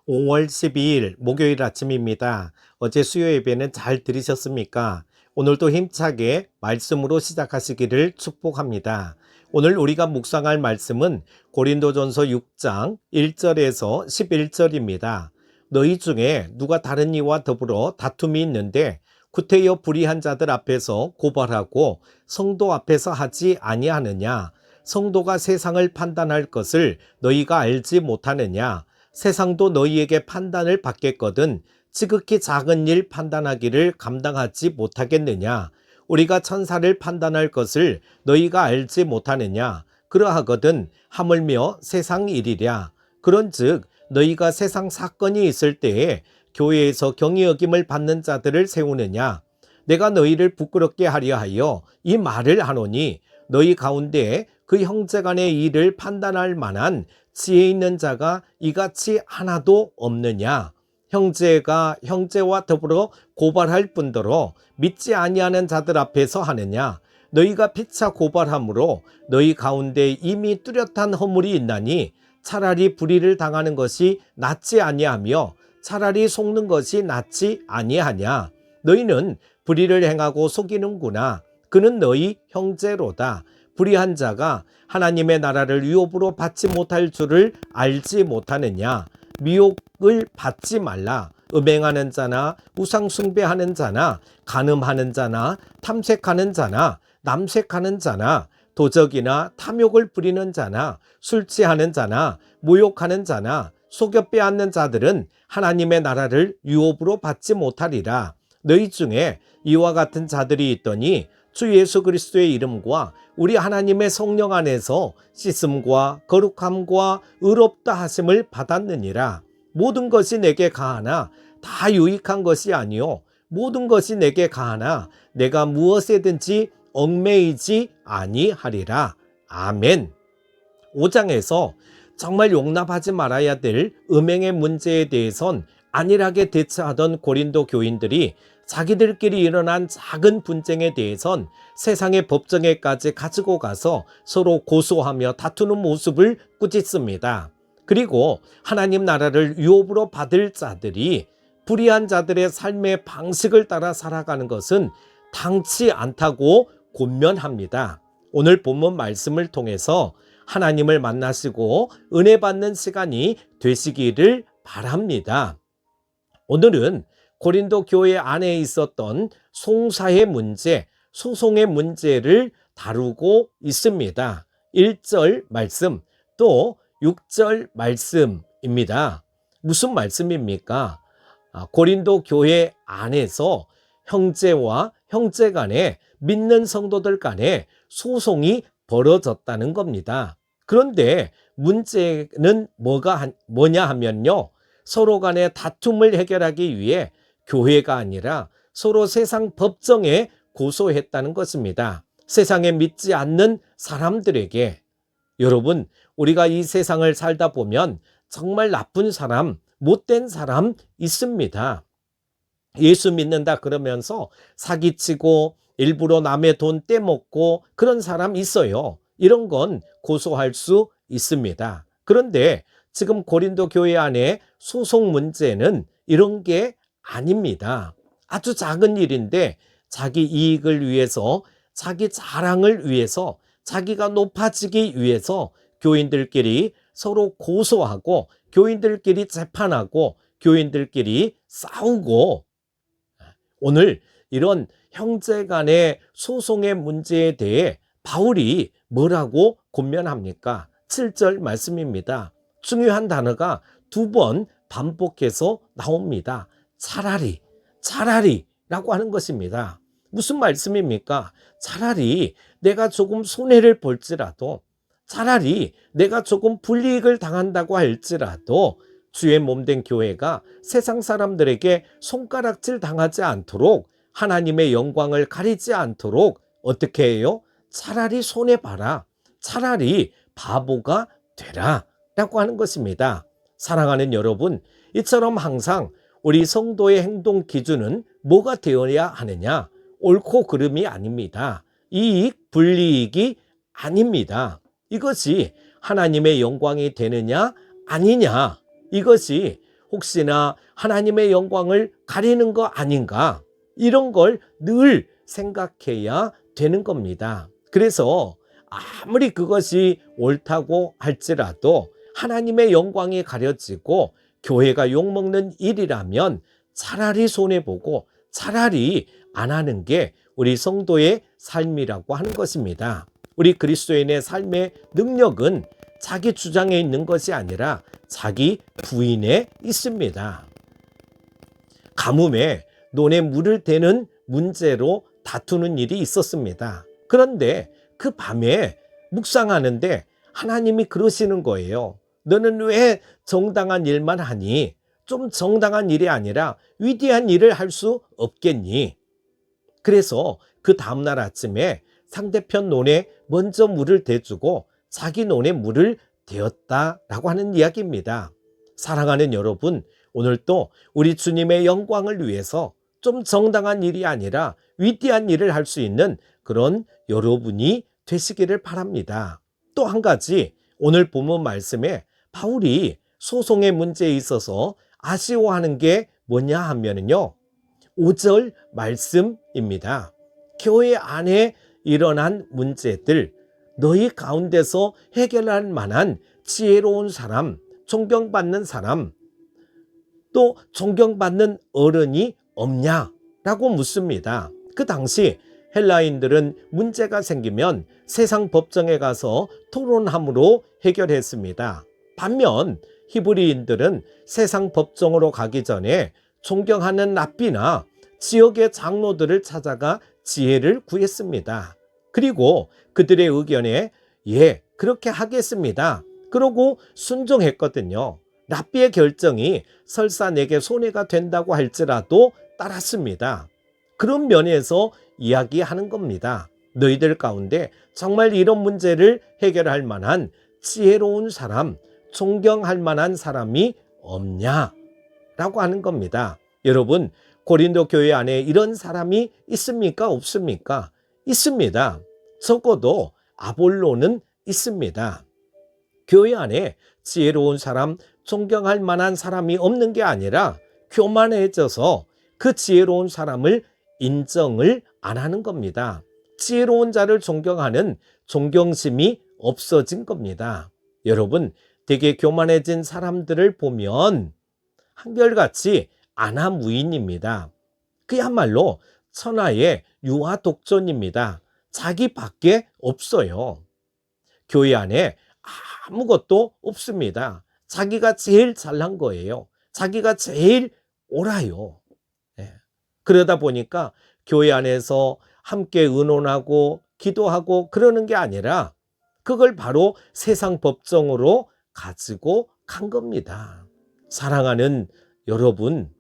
5월 12일 목요일 아침입니다. 어제 수요 예배는 잘 들으셨습니까? 오늘도 힘차게 말씀으로 시작하시기를 축복합니다. 오늘 우리가 묵상할 말씀은 고린도전서 6장 1절에서 11절입니다. 너희 중에 누가 다른 이와 더불어 다툼이 있는데 구태여 불의한 자들 앞에서 고발하고 성도 앞에서 하지 아니하느냐? 성도가 세상을 판단할 것을 너희가 알지 못하느냐? 세상도 너희에게 판단을 받겠거든 지극히 작은 일 판단하기를 감당하지 못하겠느냐? 우리가 천사를 판단할 것을 너희가 알지 못하느냐? 그러하거든 하물며 세상 일이랴. 그런즉 너희가 세상 사건이 있을 때에 교회에서 경히 여김을 받는 자들을 세우느냐? 내가 너희를 부끄럽게 하려 하여 이 말을 하노니 너희 가운데 그 형제간의 일을 판단할 만한 지혜 있는 자가 이같이 하나도 없느냐? 형제가 형제와 더불어 고발할 뿐더러 믿지 아니하는 자들 앞에서 하느냐? 너희가 피차 고발함으로 너희 가운데 이미 뚜렷한 허물이 있나니 차라리 불의를 당하는 것이 낫지 아니하며 차라리 속는 것이 낫지 아니하냐? 너희는 불의를 행하고 속이는구나. 그는 너희 형제로다. 불의한 자가 하나님의 나라를 유업으로 받지 못할 줄을 알지 못하느냐? 미혹을 받지 말라. 음행하는 자나 우상 숭배하는 자나 간음하는 자나 탐색하는 자나 남색하는 자나 도적이나 탐욕을 부리는 자나 술 취하는 자나 모욕하는 자나 속여 빼앗는 자들은 하나님의 나라를 유업으로 받지 못하리라. 너희 중에 이와 같은 자들이 있더니 주 예수 그리스도의 이름과 우리 하나님의 성령 안에서 씻음과 거룩함과 의롭다 하심을 받았느니라. 모든 것이 내게 가하나 다 유익한 것이 아니요 모든 것이 내게 가하나 내가 무엇에든지 얽매이지 아니하리라. 아멘. 5장에서 정말 용납하지 말아야 될 음행의 문제에 대해선 안일하게 대처하던 고린도 교인들이 자기들끼리 일어난 작은 분쟁에 대해선 세상의 법정에까지 가지고 가서 서로 고소하며 다투는 모습을 꾸짖습니다. 그리고 하나님 나라를 유업으로 받을 자들이 불의한 자들의 삶의 방식을 따라 살아가는 것은 당치 않다고 권면합니다. 오늘 본문 말씀을 통해서 하나님을 만나시고 은혜 받는 시간이 되시기를 바랍니다. 오늘은 고린도 교회 안에 있었던 송사의 문제, 소송의 문제를 다루고 있습니다. 1절 말씀, 또 6절 말씀입니다. 무슨 말씀입니까? 고린도 교회 안에서 형제와 형제 간에 믿는 성도들 간에 소송이 벌어졌다는 겁니다. 그런데 문제는 뭐냐 하면요. 서로 간의 다툼을 해결하기 위해 교회가 아니라 서로 세상 법정에 고소했다는 것입니다. 세상에 믿지 않는 사람들에게. 여러분, 우리가 이 세상을 살다 보면 정말 나쁜 사람, 못된 사람 있습니다. 예수 믿는다 그러면서 사기치고 일부러 남의 돈 떼먹고 그런 사람 있어요. 이런 건 고소할 수 있습니다. 그런데 지금 고린도 교회 안에 소송 문제는 이런 게 아닙니다. 아주 작은 일인데 자기 이익을 위해서, 자기 자랑을 위해서, 자기가 높아지기 위해서 교인들끼리 서로 고소하고 교인들끼리 재판하고 교인들끼리 싸우고, 오늘 이런 형제 간의 소송의 문제에 대해 바울이 뭐라고 권면합니까? 7절 말씀입니다. 중요한 단어가 2번 반복해서 나옵니다. 차라리라고 하는 것입니다. 무슨 말씀입니까? 차라리 내가 조금 손해를 볼지라도, 차라리 내가 조금 불이익을 당한다고 할지라도 주의 몸된 교회가 세상 사람들에게 손가락질 당하지 않도록, 하나님의 영광을 가리지 않도록 어떻게 해요? 차라리 손해봐라. 차라리 바보가 되라. 라고 하는 것입니다. 사랑하는 여러분, 이처럼 항상 우리 성도의 행동 기준은 뭐가 되어야 하느냐? 옳고 그름이 아닙니다. 이익, 불이익이 아닙니다. 이것이 하나님의 영광이 되느냐, 아니냐, 이것이 혹시나 하나님의 영광을 가리는 거 아닌가? 이런 걸 늘 생각해야 되는 겁니다. 그래서 아무리 그것이 옳다고 할지라도 하나님의 영광이 가려지고 교회가 욕먹는 일이라면 차라리 손해보고 차라리 안 하는 게 우리 성도의 삶이라고 하는 것입니다. 우리 그리스도인의 삶의 능력은 자기 주장에 있는 것이 아니라 자기 부인에 있습니다. 가뭄에 논에 물을 대는 문제로 다투는 일이 있었습니다. 그런데 그 밤에 묵상하는데 하나님이 그러시는 거예요. 너는 왜 정당한 일만 하니? 좀 정당한 일이 아니라 위대한 일을 할 수 없겠니? 그래서 그 다음날 아침에 상대편 논에 먼저 물을 대주고 자기 논에 물을 대었다라고 하는 이야기입니다. 사랑하는 여러분, 오늘도 우리 주님의 영광을 위해서 좀 정당한 일이 아니라 위대한 일을 할 수 있는 그런 여러분이 되시기를 바랍니다. 또 한 가지, 오늘 본문 말씀에 바울이 소송의 문제에 있어서 아쉬워하는 게 뭐냐 하면요, 5절 말씀입니다. 교회 안에 일어난 문제들, 너희 가운데서 해결할 만한 지혜로운 사람, 존경받는 사람, 또 존경받는 어른이 없냐라고 묻습니다. 그 당시 헬라인들은 문제가 생기면 세상 법정에 가서 토론함으로 해결했습니다. 반면 히브리인들은 세상 법정으로 가기 전에 존경하는 랍비나 지역의 장로들을 찾아가 지혜를 구했습니다. 그리고 그들의 의견에 예, 그렇게 하겠습니다. 그러고 순종했거든요. 랍비의 결정이 설사 내게 손해가 된다고 할지라도 따랐습니다. 그런 면에서 이야기하는 겁니다. 너희들 가운데 정말 이런 문제를 해결할 만한 지혜로운 사람, 존경할 만한 사람이 없냐? 라고 하는 겁니다. 여러분, 고린도 교회 안에 이런 사람이 있습니까? 없습니까? 있습니다. 적어도 아볼로는 있습니다. 교회 안에 지혜로운 사람, 존경할 만한 사람이 없는 게 아니라 교만해져서 그 지혜로운 사람을 인정을 안 하는 겁니다. 지혜로운 자를 존경하는 존경심이 없어진 겁니다. 여러분, 되게 교만해진 사람들을 보면 한결같이 안하무인입니다. 그야말로 천하의 유아독존입니다. 자기밖에 없어요. 교회 안에 아무것도 없습니다. 자기가 제일 잘난 거예요. 자기가 제일 옳아요. 그러다 보니까 교회 안에서 함께 의논하고 기도하고 그러는 게 아니라 그걸 바로 세상 법정으로 가지고 간 겁니다. 사랑하는 여러분,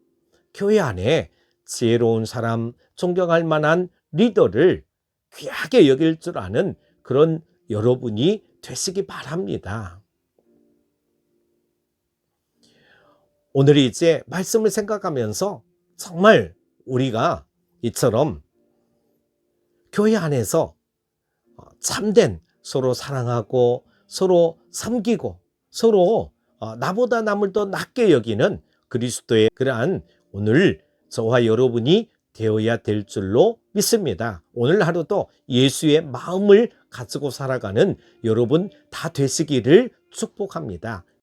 교회 안에 지혜로운 사람, 존경할 만한 리더를 귀하게 여길 줄 아는 그런 여러분이 되시기 바랍니다. 오늘 이제 말씀을 생각하면서 정말 우리가 이처럼 교회 안에서 참된 서로 사랑하고 서로 섬기고 서로 나보다 남을 더 낮게 여기는 그리스도의 그러한 오늘 저와 여러분이 되어야 될 줄로 믿습니다. 오늘 하루도 예수의 마음을 가지고 살아가는 여러분 다 되시기를 축복합니다.